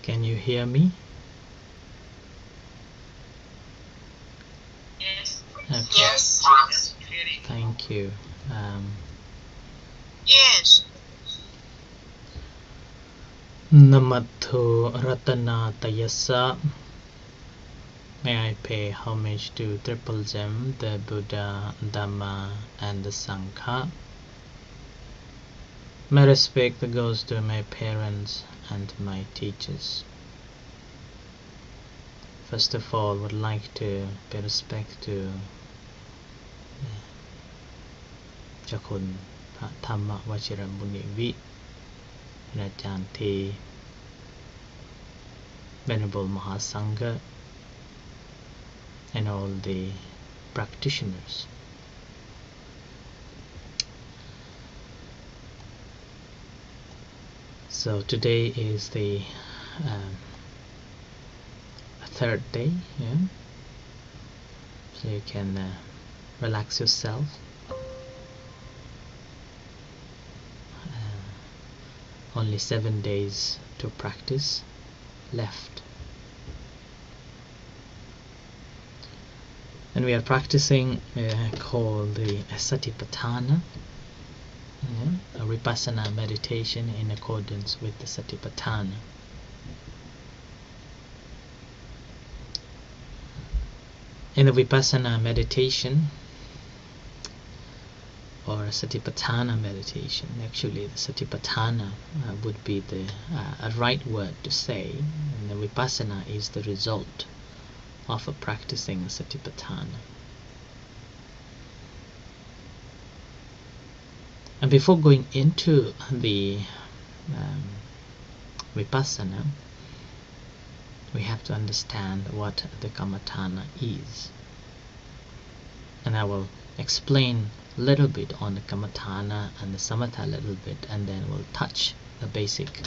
Can you hear me? Yes. Okay. Yes. Thank you. Yes. Namatho Ratana Tayasa. May I pay homage to Triple Gem, the Buddha, Dhamma, and the Sangha. My respect goes to my parents and my teachers. First of all, would like to pay respect to Chakun Thamma Vachiramuni Rajanti Venerable Mahasangha and all the practitioners. So today is the third day, yeah? So you can relax yourself. Only 7 days to practice left. And we are practicing called the satipatthana, a vipassana meditation in accordance with the satipatthana. In the vipassana meditation or satipatthana meditation, actually the satipatthana would be the right word to say, and the vipassana is the result of practicing satipatthana. And before going into the vipassana, we have to understand what the kammatthana is. And I will explain a little bit on the kammatthana and the samatha a little bit, and then we'll touch the basic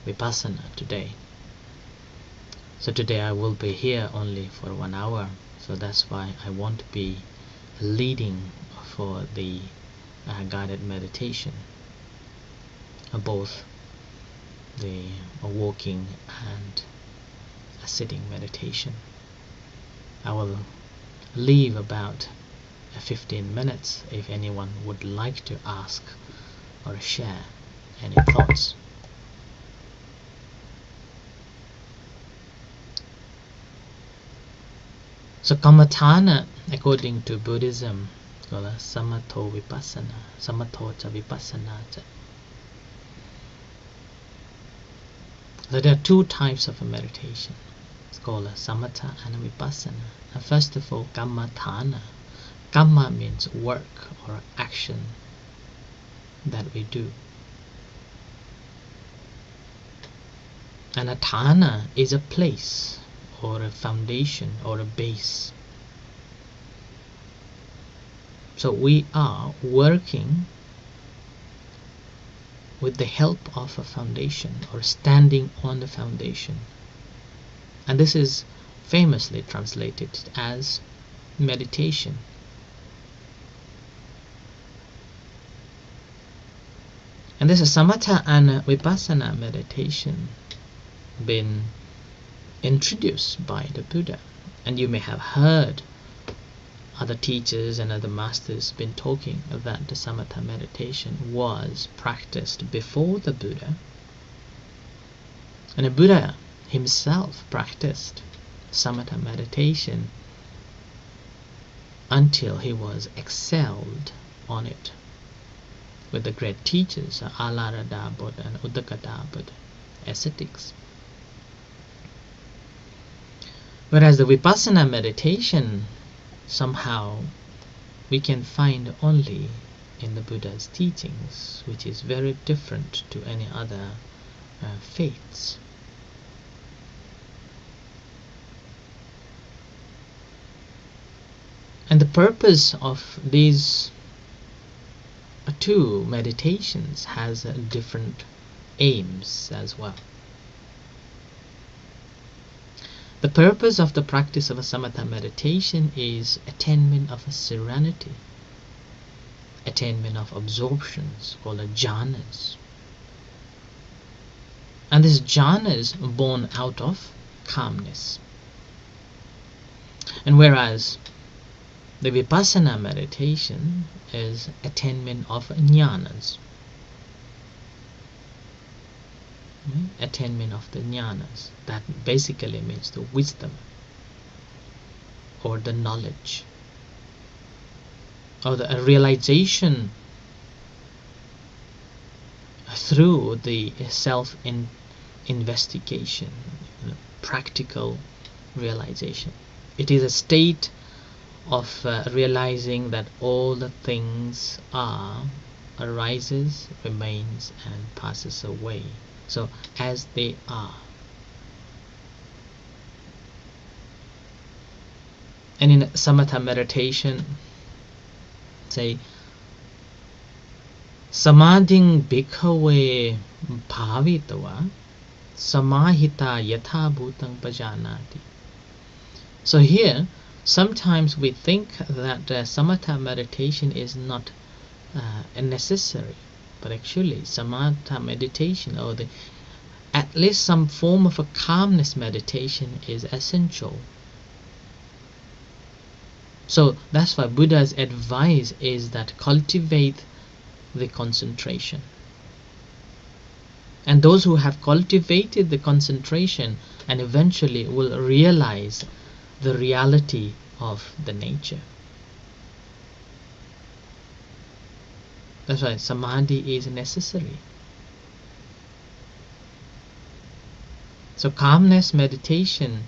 vipassana today. So today I will be here only for 1 hour, so that's why I won't be leading for the guided meditation, both the walking and a sitting meditation. I will leave about 15 minutes if anyone would like to ask or share any thoughts. So kammatthana, according to Buddhism, called samatho vipassana, samatho cha vipassana cha. So there are 2 types of a meditation. It's called a samatha and a vipassana. And first of all, kammatthana. Kamma means work or action that we do. And a thana is a place or a foundation or a base. So we are working with the help of a foundation or standing on the foundation. And this is famously translated as meditation. And this is samatha and vipassana meditation been introduced by the Buddha. And you may have heard other teachers and other masters been talking that the samatha meditation was practiced before the Buddha. And the Buddha himself practiced samatha meditation until he was excelled on it with the great teachers, Alarada Buddha and Uddakata Buddha, ascetics. Whereas the vipassana meditation, somehow we can find only in the Buddha's teachings, which is very different to any other faiths. And the purpose of these 2 meditations has different aims as well. The purpose of the practice of a samatha meditation is attainment of a serenity, attainment of absorptions called jhanas. And this jhana is born out of calmness. And whereas the vipassana meditation is attainment of jnanas. Attainment of the jnanas. That basically means the wisdom or the knowledge or the realization through the self-investigation, practical realization. It is a state of realizing that all the things are, arises, remains, and passes away. So as they are. And in samatha meditation, say, samadhing bhikkhave bhavitava samahita yatha bhutang pajanati. So here, sometimes we think that samatha meditation is not necessary, but actually samatha meditation, or at least some form of a calmness meditation, is essential. So that's why Buddha's advice is that cultivate the concentration. And those who have cultivated the concentration and eventually will realize the reality of the nature. That's why samadhi is necessary. So calmness meditation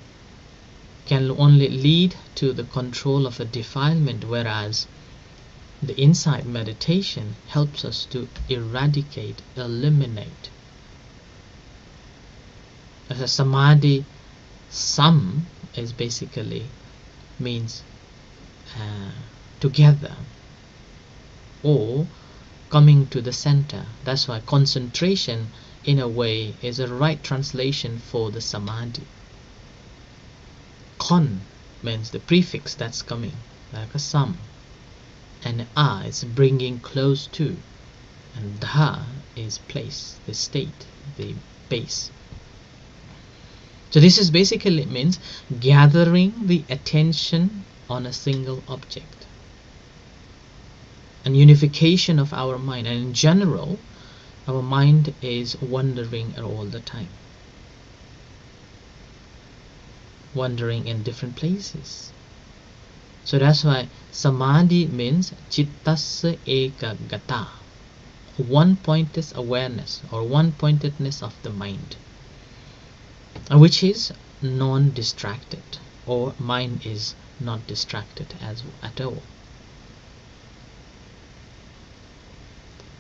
can only lead to the control of a defilement, whereas the insight meditation helps us to eradicate, eliminate. As a samadhi, sam is basically means together or coming to the center. That's why concentration in a way is a right translation for the samadhi. Kon means the prefix that's coming, like a sam, and a is bringing close to, and dha is place, the state, the base. So this is basically means gathering the attention on a single object, and unification of our mind. And in general, our mind is wandering all the time, wandering in different places. So that's why samadhi means chittasya ekagata, one-pointed awareness or one-pointedness of the mind, which is non-distracted, or mind is not distracted at all.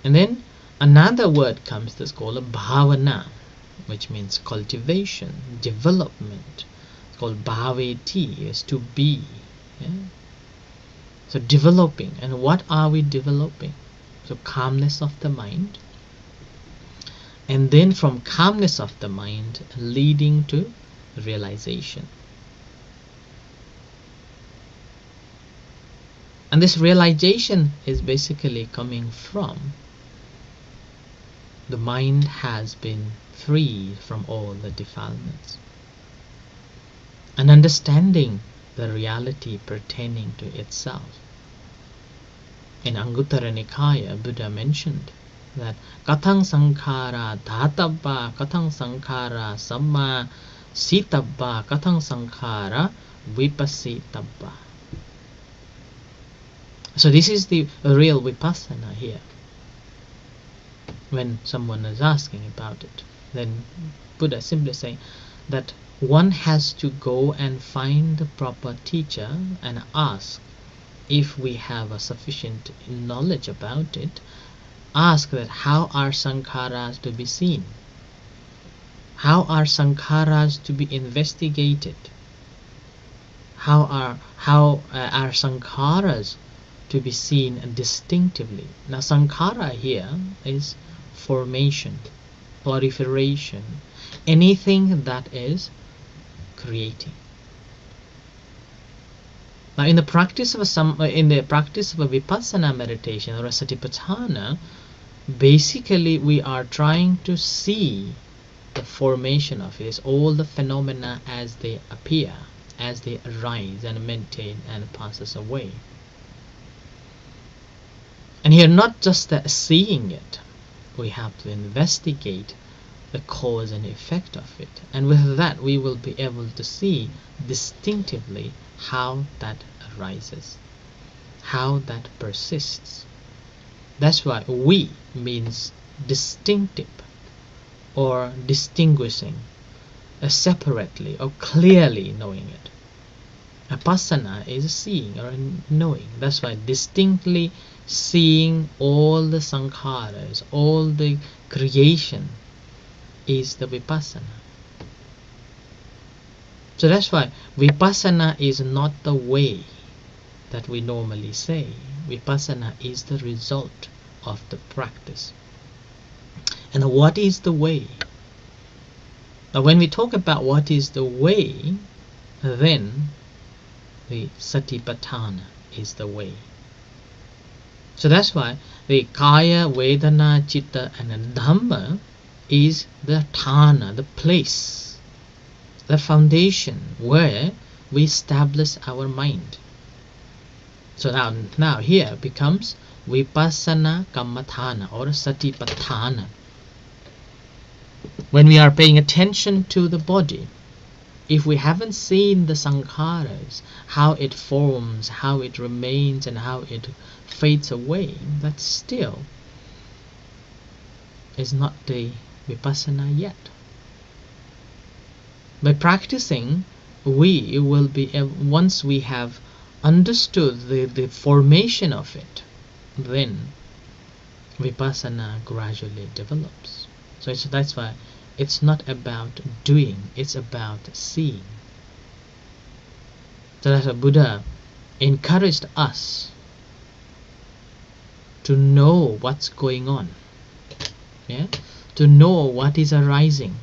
And then another word comes that's called a bhavana, which means cultivation, development. It's called bhaveti, is to be. Yeah? So developing. And what are we developing? So calmness of the mind. And then from calmness of the mind leading to realization. And this realization is basically coming from the mind has been freed from all the defilements, and understanding the reality pertaining to itself. In Anguttara Nikaya, Buddha mentioned that katang sankhara dhatabba, katang sankhara samma sitabba, katang sankhara vipassitabba. So this is the real vipassana here. When someone is asking about it, then Buddha simply saying that one has to go and find the proper teacher and ask if we have a sufficient knowledge about it. Ask that how are sankharas to be seen? How are sankharas to be investigated? How are sankharas to be seen distinctively? Now sankhara here is formation, proliferation, anything that is creating. Now in the practice of a vipassana meditation or a satipatthana, basically we are trying to see the formation of it, is all the phenomena as they appear, as they arise and maintain and passes away. And here, not just that seeing it, we have to investigate the cause and effect of it, and with that we will be able to see distinctively how that arises, how that persists. That's why we means distinctive or distinguishing, separately or clearly knowing it. Vipassana is seeing or knowing. That's why distinctly seeing all the sankharas, all the creation, is the vipassana. So that's why vipassana is not the way that we normally say. Vipassana is the result of the practice. And what is the way? Now when we talk about what is the way, then the satipatthana is the way. So that's why the kaya, vedana, chitta and dhamma is the thana, the place, the foundation where we establish our mind. So now here becomes vipassana kammathana or satipatthana. When we are paying attention to the body, if we haven't seen the sankharas, how it forms, how it remains and how it fades away, that still is not the vipassana yet. By practicing, we will be, once we have understood the formation of it, then vipassana gradually develops. So that's why it's not about doing, it's about seeing. So that's why Buddha encouraged us to know what's going on, to know what is arising,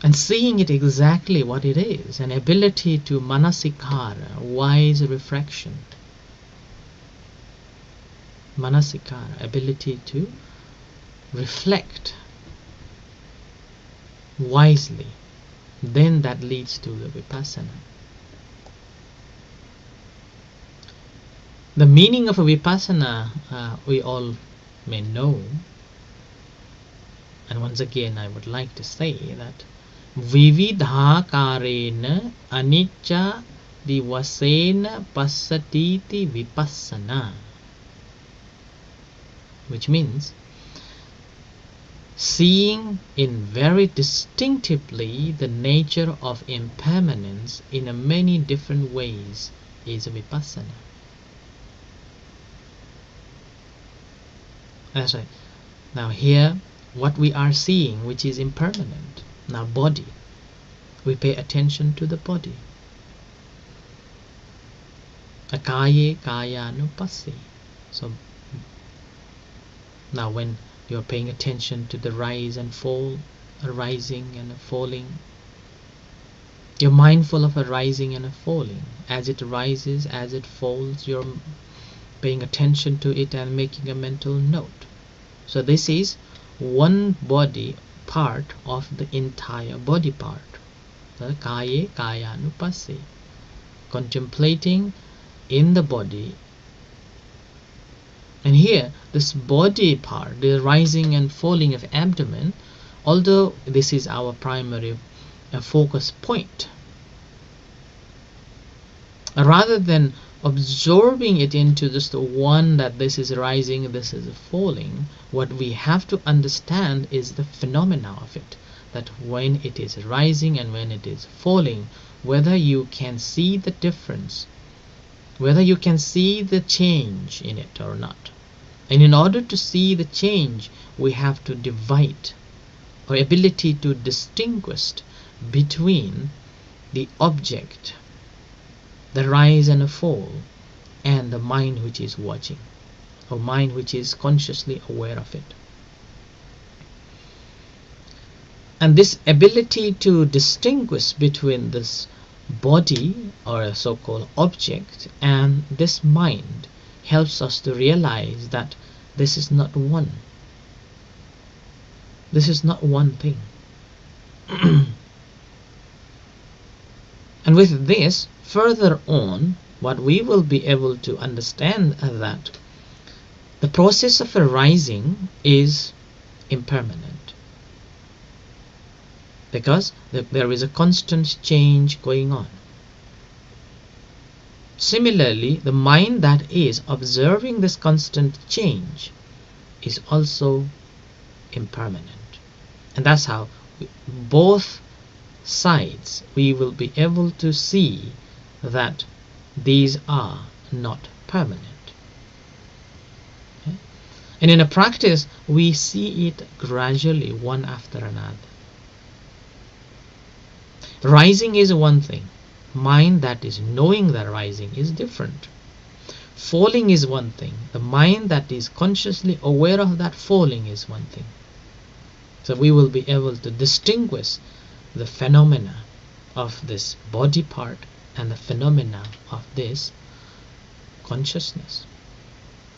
and seeing it exactly what it is, an ability to manasikara, wise reflection. Manasikara, ability to reflect wisely, then that leads to the vipassana. The meaning of a vipassana we all may know, and once again I would like to say that vividhakarena anicca divasena passatiti vipassana, which means seeing in very distinctively the nature of impermanence in a many different ways is a vipassana. That's right. Now here, what we are seeing, which is impermanent, now body, we pay attention to the body. Akaye kayanupassī. So now when you're paying attention to the rise and fall, a rising and a falling, you're mindful of a rising and a falling. As it rises, as it falls, you're paying attention to it and making a mental note. So this is one body part of the entire body part. The kaye kayanupassī, contemplating in the body. And here, this body part, the rising and falling of abdomen, although this is our primary focus point, rather than absorbing it into just the one that this is rising, this is falling, what we have to understand is the phenomena of it, that when it is rising and when it is falling, whether you can see the difference, whether you can see the change in it or not. And in order to see the change, we have to divide, or ability to distinguish between the object, the rise and the fall, and the mind which is watching, or mind which is consciously aware of it. And this ability to distinguish between this body, or a so-called object, and this mind helps us to realize that this is not one. This is not one thing. And with this, further on, what we will be able to understand that the process of arising is impermanent, because there is a constant change going on. Similarly, the mind that is observing this constant change is also impermanent. And that's how both sides we will be able to see that these are not permanent. Okay? And in a practice, we see it gradually, one after another. Rising is one thing. Mind that is knowing that rising is different. Falling is one thing. The mind that is consciously aware of that falling is one thing. So we will be able to distinguish the phenomena of this body part and the phenomena of this consciousness.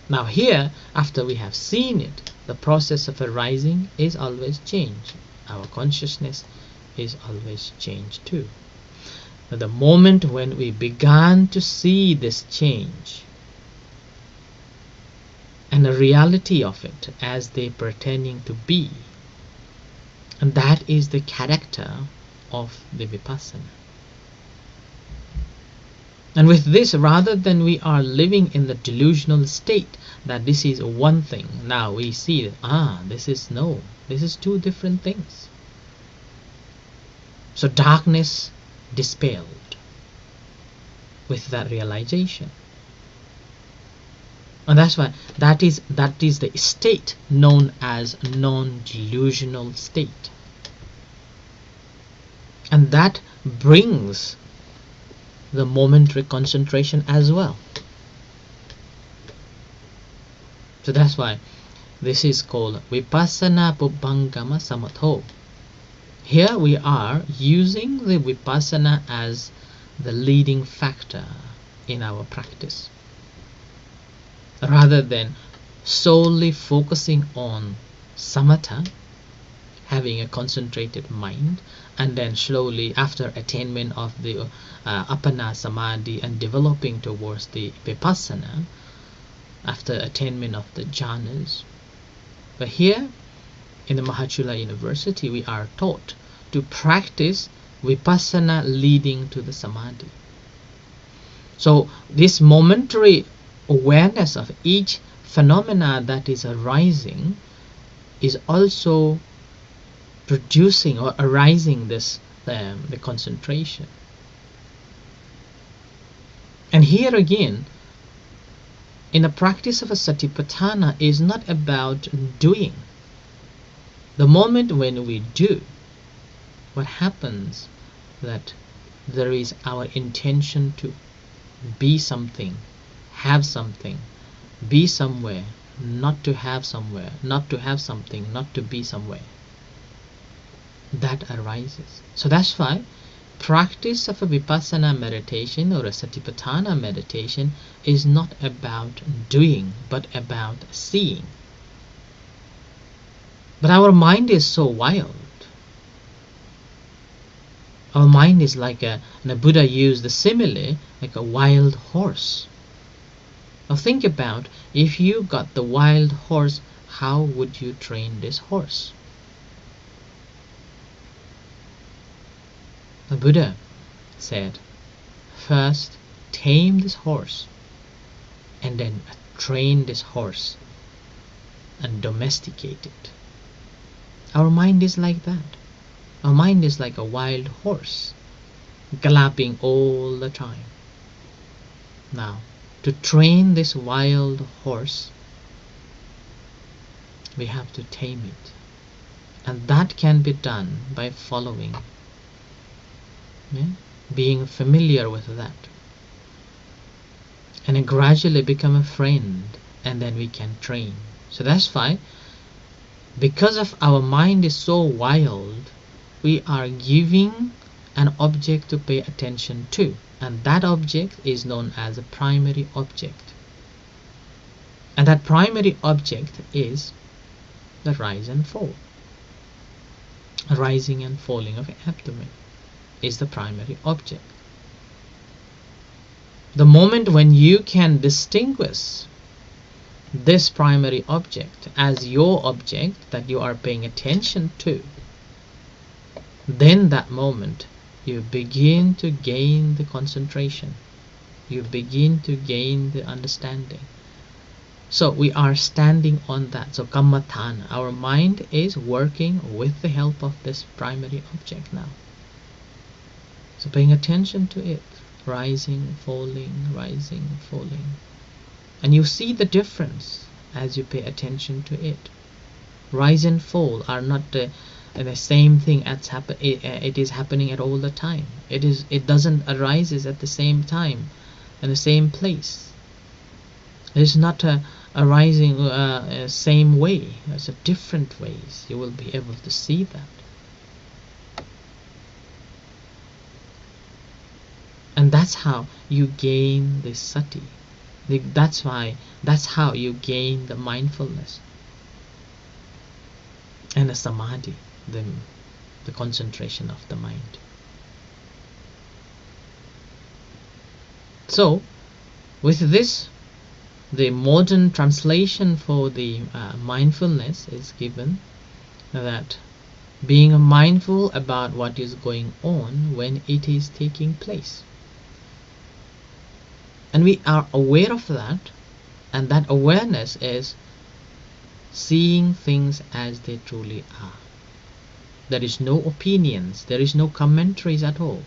Now here, after we have seen it, the process of arising is always change. Our consciousness is always change too. But the moment when we began to see this change and the reality of it as they pertaining to be, and that is the character of the vipassana. And with this, rather than we are living in the delusional state that this is one thing, now we see that this is two different things. So darkness dispelled with that realization. And that's why that is the state known as non-delusional state. And that brings the momentary concentration as well. So that's why this is called Vipassana Pubbangama Samatho. Here we are using the Vipassana as the leading factor in our practice, rather than solely focusing on samatha, having a concentrated mind, and then slowly after attainment of the appana samadhi and developing towards the vipassana after attainment of the jhanas. But here in the Mahachula University we are taught to practice vipassana leading to the samadhi. So this momentary awareness of each phenomena that is arising is also producing or arising this the concentration. And here again, in the practice of a satipatthana is not about doing. The moment when we do, what happens that there is our intention to be something, have something, be somewhere, not to have somewhere, not to have something, not to be somewhere. That arises. So that's why practice of a vipassana meditation or a satipatthana meditation is not about doing, but about seeing. But our mind is so wild. Our mind is like and the Buddha used the simile like a wild horse. Now think about, if you got the wild horse, how would you train this horse? The Buddha said, first tame this horse and then train this horse and domesticate it. Our mind is like that. Our mind is like a wild horse, galloping all the time. Now, to train this wild horse, we have to tame it. And that can be done by following, being familiar with that. And then gradually become a friend, and then we can train. So that's why, because of our mind is so wild, we are giving an object to pay attention to, and that object is known as a primary object. And that primary object is the rise and fall. rising and falling of abdomen is the primary object. The moment when you can distinguish this primary object as your object that you are paying attention to, then that moment you begin to gain the concentration, you begin to gain the understanding. So we are standing on that. So kammatthana, our mind is working with the help of this primary object now. So paying attention to it, rising, falling, and you see the difference as you pay attention to it. Rise and fall are not the same thing as it is happening at all the time. It doesn't arises at the same time in the same place. It is not arising same way. It's a different ways. You will be able to see that. And that's how you gain the sati. That's how you gain the mindfulness and the samadhi, the concentration of the mind. So with this, the modern translation for the mindfulness is given that being mindful about what is going on when it is taking place. And we are aware of that, and that awareness is seeing things as they truly are. There is no opinions, there is no commentaries at all.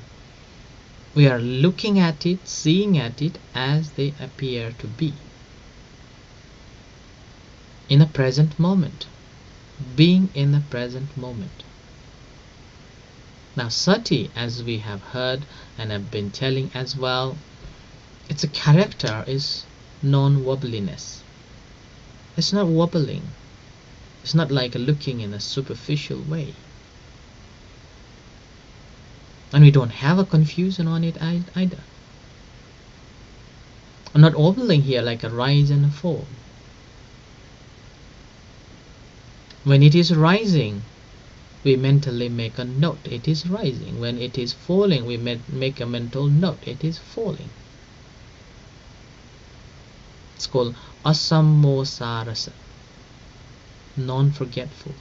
We are looking at it, seeing at it as they appear to be. In the present moment, being in the present moment. Now sati, as we have heard and have been telling as well, its a character is non-wobbliness. It's not wobbling. It's not like looking in a superficial way. And we don't have a confusion on it either. I'm not wobbling here like a rise and a fall. When it is rising, we mentally make a note, it is rising. When it is falling, we make a mental note, it is falling. It's called asammosarasa, non-forgetful.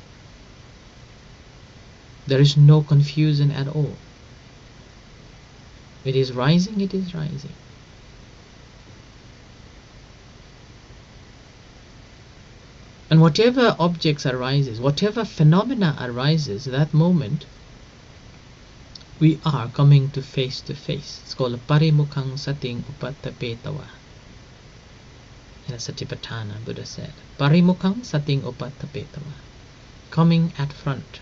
There is no confusion at all. It is rising, it is rising. And whatever objects arises, whatever phenomena arises, that moment we are coming to face. It's called parimukhang sating upattapetawa. In the satipatthana, Buddha said, parimukhang sating upattapetawa, coming at front.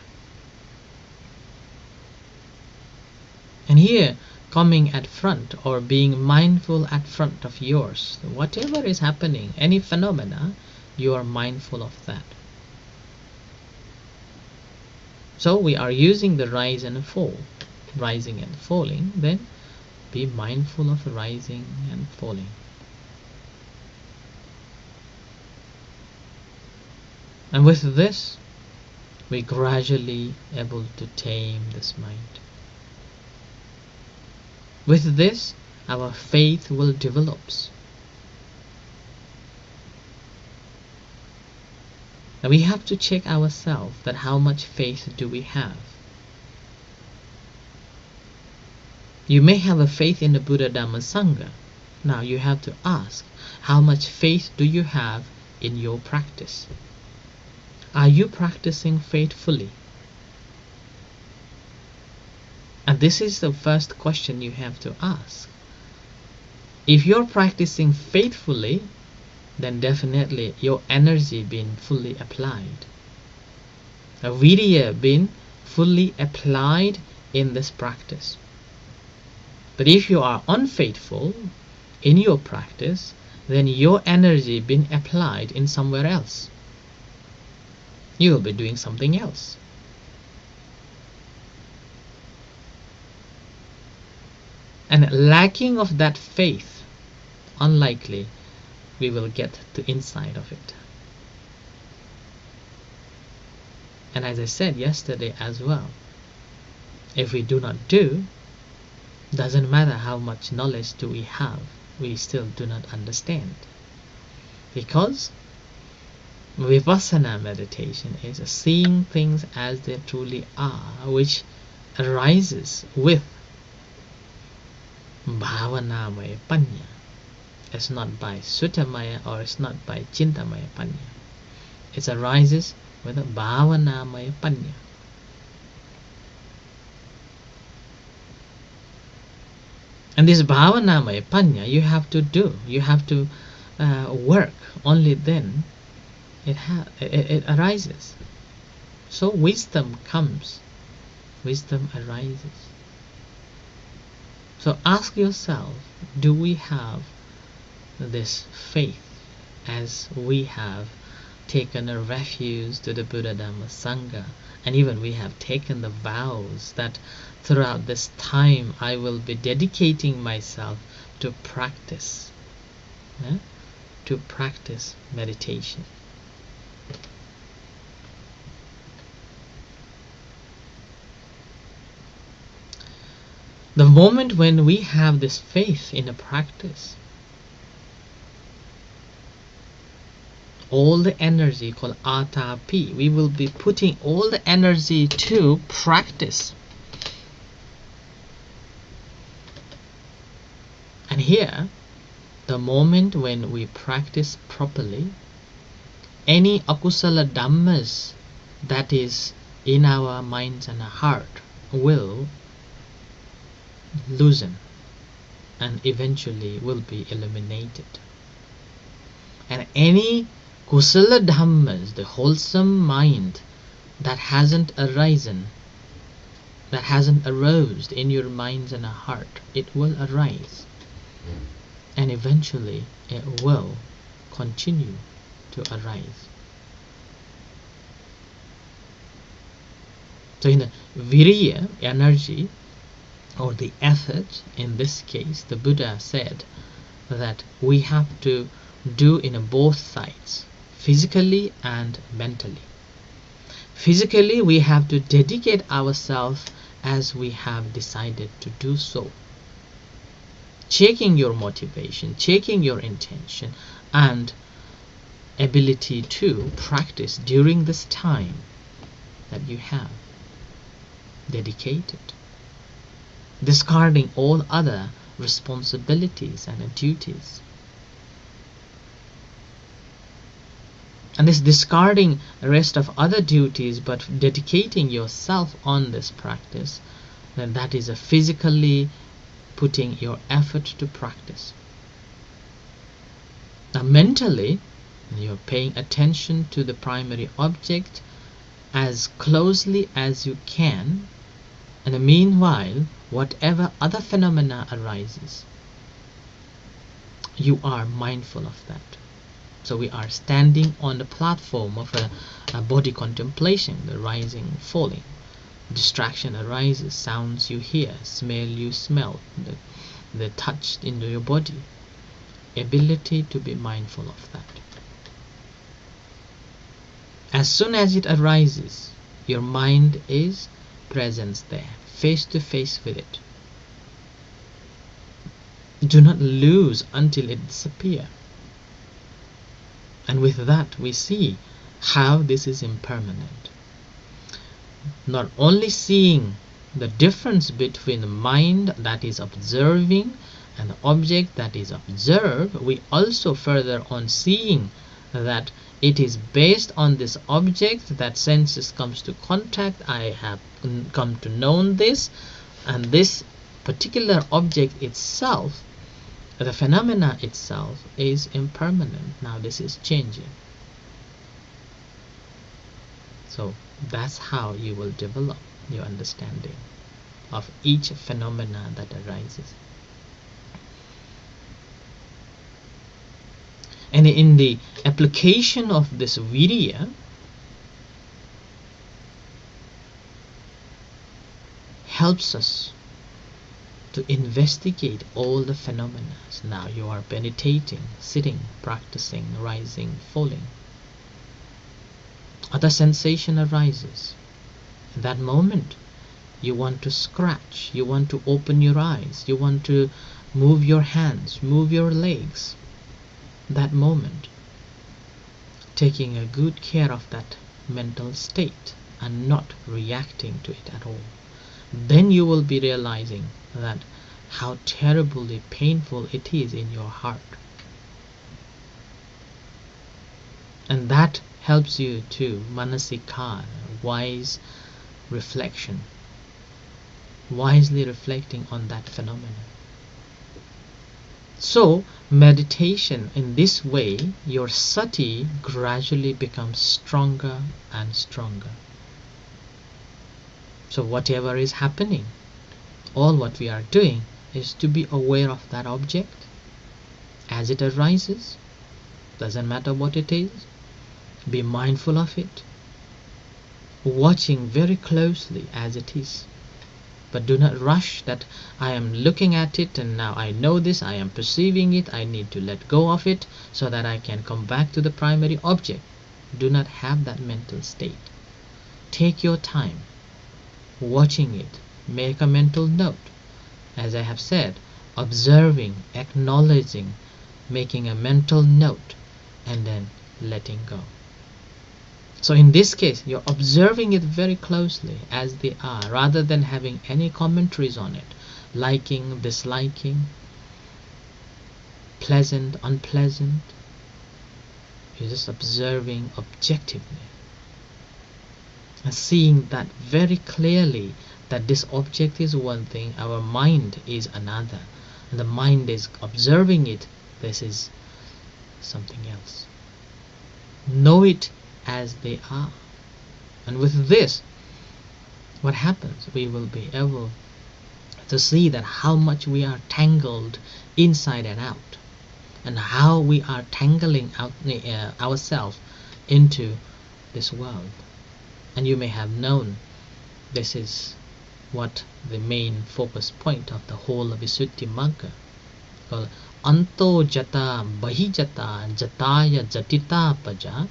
And here, coming at front, or being mindful at front of yours, whatever is happening, any phenomena, you are mindful of that. So we are using the rise and fall, rising and falling, then be mindful of rising and falling. And with this, we gradually able to tame this mind. With this, our faith will develop. And we have to check ourselves that how much faith do we have. You may have a faith in the Buddha, Dhamma, Sangha. Now you have to ask, how much faith do you have in your practice? Are you practicing faithfully? And this is the first question you have to ask. If you're practicing faithfully, then definitely your energy being fully applied. A virya being fully applied in this practice. But if you are unfaithful in your practice, then your energy being applied in somewhere else. You will be doing something else. And lacking of that faith, unlikely we will get to inside of it. And as I said yesterday as well, if we do not do, doesn't matter how much knowledge do we have, we still do not understand. Because Vipassana meditation is seeing things as they truly are, which arises with Bhavanamaya Panya. It's not by Suttamaya or it's not by Chintamaya Panya. It arises with a Bhavanamaya Panya. And this Bhavanamaya Panya you have to do, you have to work, only then it arises. So wisdom comes, wisdom arises. So ask yourself, do we have this faith as we have taken a refuge to the Buddha Dhamma Sangha, and even we have taken the vows that throughout this time I will be dedicating myself to practice, to practice meditation. The moment when we have this faith in a practice, all the energy called atapi, we will be putting all the energy to practice. And here, the moment when we practice properly, any akusala dhammas that is in our minds and our heart will loosen and eventually will be eliminated. And any kusala dhammas, the wholesome mind that hasn't arisen, that hasn't arose in your minds and heart, it will arise, and eventually it will continue to arise. So in the virya, energy, or the effort, in this case the Buddha said that we have to do in both sides, physically and mentally. Physically, we have to dedicate ourselves as we have decided to do so, checking your motivation, checking your intention and ability to practice during this time that you have dedicated, discarding all other responsibilities and duties. And this discarding the rest of other duties but dedicating yourself on this practice, then that is a physically putting your effort to practice. Now mentally, you're paying attention to the primary object as closely as you can, and meanwhile whatever other phenomena arises, you are mindful of that. So we are standing on the platform of a body contemplation, the rising, falling. Distraction arises, sounds you hear, smell you smell, the touch into your body. Ability to be mindful of that. As soon as it arises, your mind is present there, face to face with it. Do not lose until it disappears. And with that we see how this is impermanent. Not only seeing the difference between the mind that is observing and the object that is observed, we also further on seeing that it is based on this object that senses comes to contact. I have come to know this, and this particular object itself, the phenomena itself, is impermanent. Now this is changing. So that's how you will develop your understanding of each phenomena that arises. And in the application of this virya, helps us to investigate all the phenomena. Now you are meditating, sitting, practicing, rising, falling. other sensation arises. In that moment, you want to scratch, you want to open your eyes, you want to move your hands, move your legs. That moment, taking a good care of that mental state and not reacting to it at all, then you will be realizing that how terribly painful it is in your heart. And that helps you to manasikar, wise reflection, wisely reflecting on that phenomenon. So meditation in this way, your sati gradually becomes stronger and stronger. So whatever is happening, all what we are doing is to be aware of that object as it arises. Doesn't matter what it is, be mindful of it, watching very closely as it is. But do not rush that I am looking at it and now I know this, I am perceiving it, I need to let go of it so that I can come back to the primary object. Do not have that mental state. Take your time watching it. Make a mental note. As I have said, observing, acknowledging, making a mental note, and then letting go. So in this case, you're observing it very closely as they are, rather than having any commentaries on it, liking, disliking, pleasant, unpleasant. You're just observing objectively and seeing that very clearly, that this object is one thing, our mind is another, and the mind is observing it, this is something else. Know it as they are. And with this, what happens? We will be able to see that how much we are tangled inside and out, and how we are tangling out ourselves into this world. And you may have known this is what the main focus point of the whole Visuddhi Magga, called Anto Jata Bahijata Jataya Jatita Paja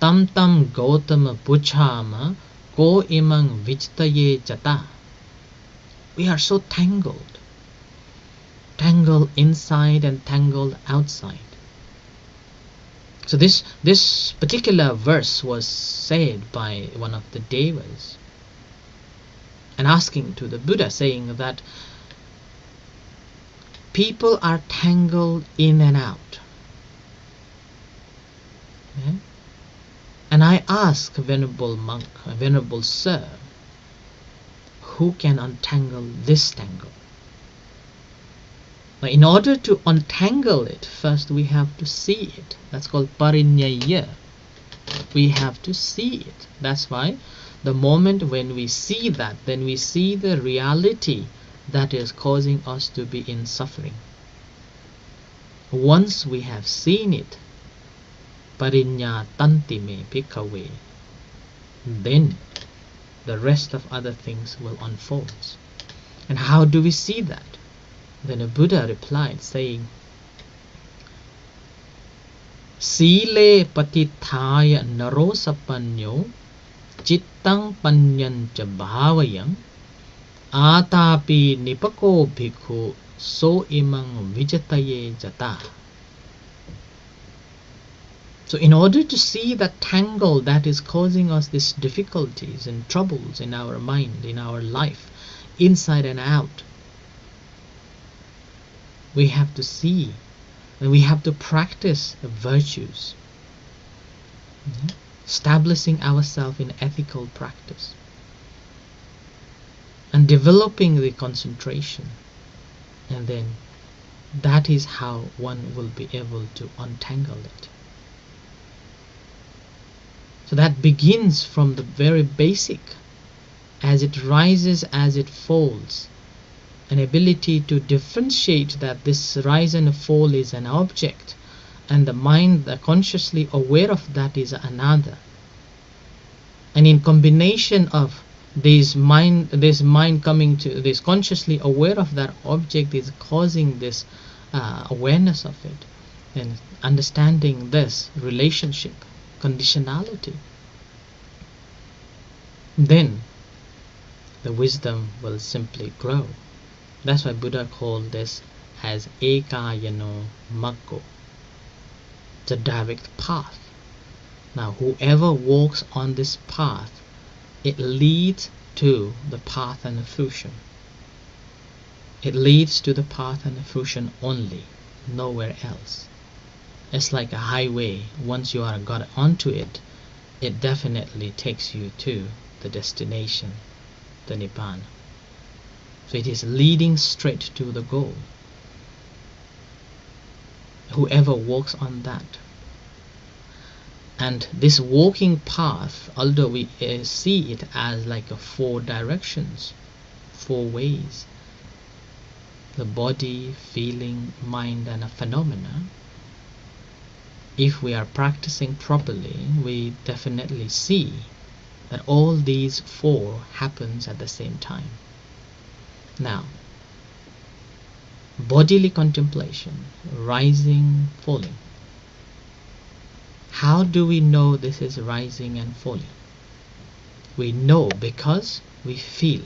Tam Tam Gautama Puchama Ko Imang Vijtaye Jata. We are so tangled inside and tangled outside. So this particular verse was said by one of the Devas, and asking to the Buddha, saying that people are tangled in and out. Yeah? And I ask Venerable Monk, Venerable Sir, who can untangle this tangle? Now, in order to untangle it, first we have to see it. That's called parinyaya. We have to see it. That's why the moment when we see that, then we see the reality that is causing us to be in suffering. Once we have seen it, parinya tanti me bhikkhave, then the rest of other things will unfold. And how do we see that? Then a Buddha replied, saying, Sile patithaya narosapanyo chittang panyancha bhavayam atapi nipako bhikkhu so imang vijataye jata. So in order to see that tangle that is causing us these difficulties and troubles in our mind, in our life, inside and out, we have to see, and we have to practice the virtues, establishing ourselves in ethical practice and developing the concentration, and then that is how one will be able to untangle it. So that begins from the very basic, as it rises, as it falls, an ability to differentiate that this rise and fall is an object, and the mind, the consciously aware of that, is another. And in combination of this mind coming to this consciously aware of that object is causing this awareness of it, and understanding this relationship, conditionality, then the wisdom will simply grow. That's why Buddha called this as ekayano maggo, the direct path. Now whoever walks on this path, it leads to the path and the fruition. It leads to the path and the fruition only, nowhere else. It's like a highway. Once you are got onto it, it definitely takes you to the destination, the Nibbana. So it is leading straight to the goal. Whoever walks on that. And this walking path, although we see it as like a 4 directions, 4 ways, the body, feeling, mind, and a phenomena, if we are practicing properly, we definitely see that all these 4 happens at the same time. Now, bodily contemplation, rising, falling. How do we know this is rising and falling? We know because we feel.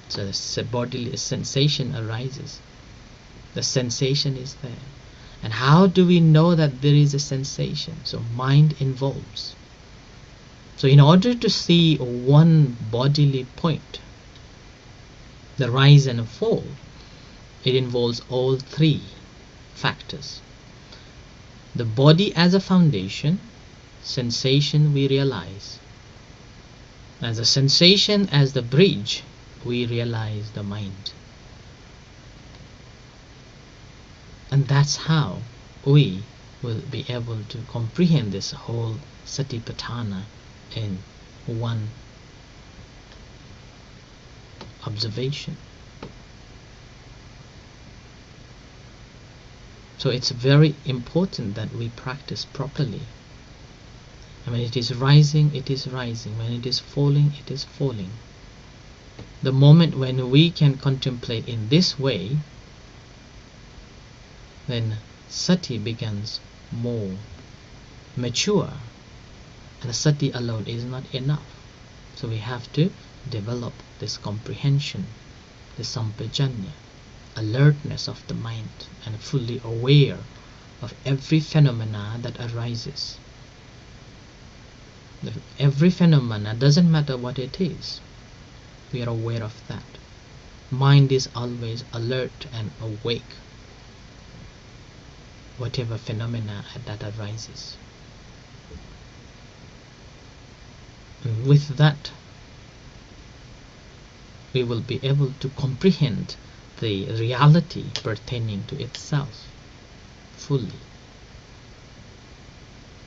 So the bodily sensation arises. The sensation is there. And how do we know that there is a sensation? So mind involves. So in order to see one bodily point, the rise and fall, it involves all 3 factors. The body as a foundation, sensation we realize. As a sensation as the bridge, we realize the mind. And that's how we will be able to comprehend this whole satipatthana in one observation. So it's very important that we practice properly. And when it is rising, it is rising. When it is falling, it is falling. The moment when we can contemplate in this way, then sati becomes more mature. And sati alone is not enough. So we have to develop this comprehension, this sampajanya, alertness of the mind, and fully aware of every phenomena that arises. Every phenomena, doesn't matter what it is, we are aware of that. Mind is always alert and awake, whatever phenomena that arises. And with that, we will be able to comprehend the reality pertaining to itself fully.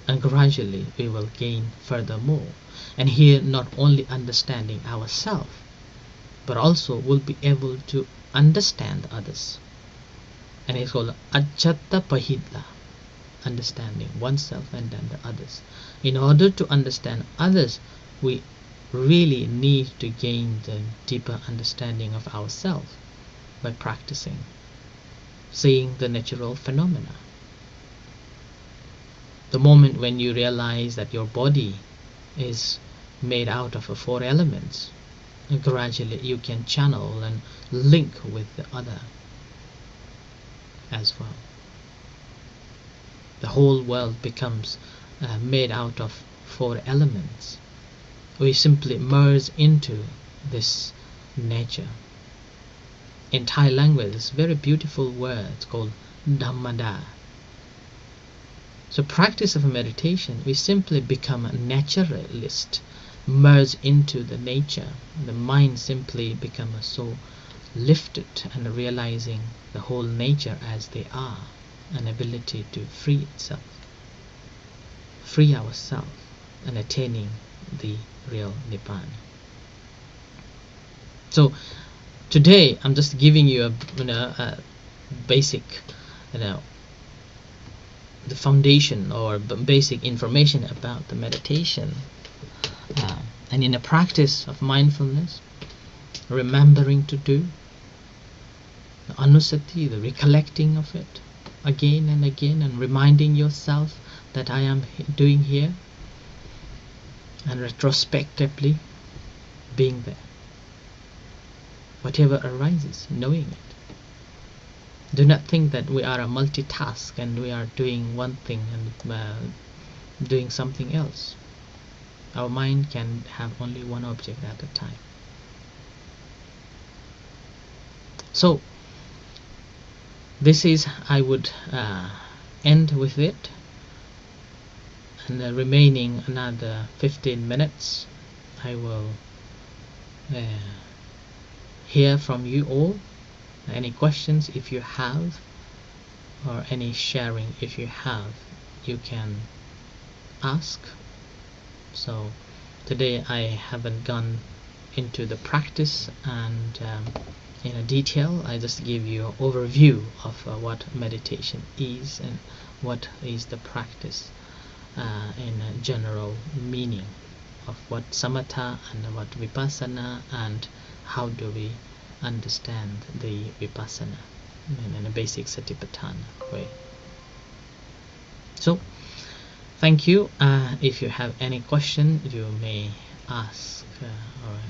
And gradually we will gain furthermore. And here not only understanding ourselves, but also will be able to understand others. And it's called Ajjata Pahidla, understanding oneself and then the others. In order to understand others, we really need to gain the deeper understanding of ourselves by practicing, seeing the natural phenomena. The moment when you realize that your body is made out of 4 elements, gradually you can channel and link with the other as well. The whole world becomes made out of 4 elements. We simply merge into this nature. In Thai language, it's a very beautiful word called Dhammada. So practice of meditation, we simply become a naturalist, merge into the nature. The mind simply becomes so lifted and realizing the whole nature as they are, an ability to free itself, free ourselves, and attaining the real Nibbana. So today I'm just giving you a basic, the foundation or basic information about the meditation, and in the practice of mindfulness, remembering to do the anusati, the recollecting of it again and again, and reminding yourself that I am doing here, and retrospectively being there. Whatever arises, knowing it. Do not think that we are a multitask and we are doing one thing and doing something else. Our mind can have only one object at a time. So this is, I would end with it, and the remaining another 15 minutes I will hear from you all. Any questions if you have, or any sharing if you have, you can ask. So today I haven't gone into the practice and in a detail. I just give you an overview of what meditation is and what is the practice in a general meaning of what samatha and what vipassana, and how do we understand the vipassana in a basic satipatthana way. So thank you. If you have any question, you may ask. All right.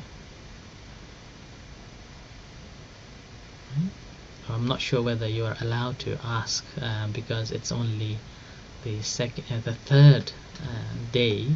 I'm not sure whether you are allowed to ask because it's only the third day